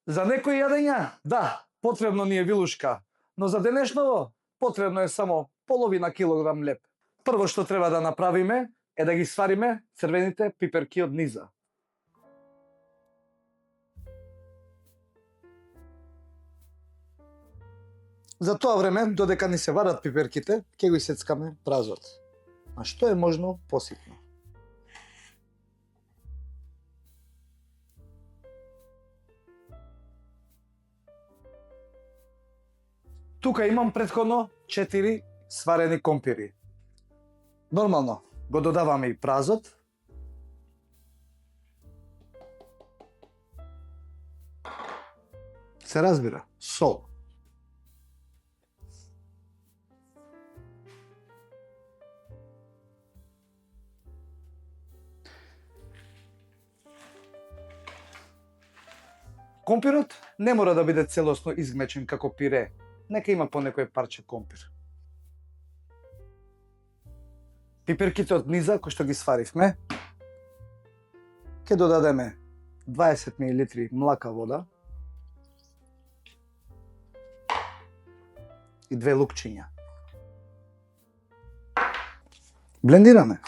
За некои јадења, да, потребно ни е вилушка, но за денешново потребно е само половина килограм леб. Прво што треба да направиме е да ги свариме црвените пиперки од низа. За тоа време, додека ни се варат пиперките, ќе го исецкаме празот. А што е можно поситно. Тука имам претходно 4 сварени компири. Нормално, го додаваме и празот. Се разбира, сол. Компирот не мора да биде целосно изгмечен како пире, нека има по некој парче компир. Пиперките од низа, кои што ги сваривме, ќе додадеме 20 мл млака вода и 2 лукчиња. Блендираме.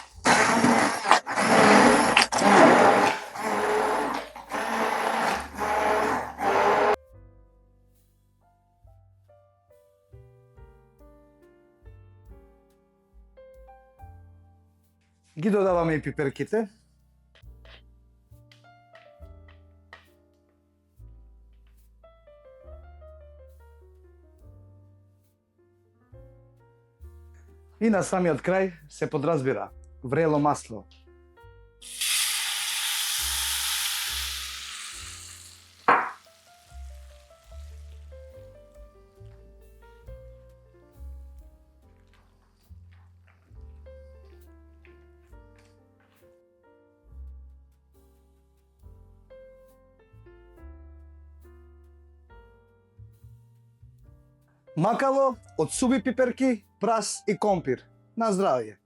Ги додаваме и пиперките. И на самиот крај се подразбира врело масло. Макало од суви пиперки, прас и компир. На здравје!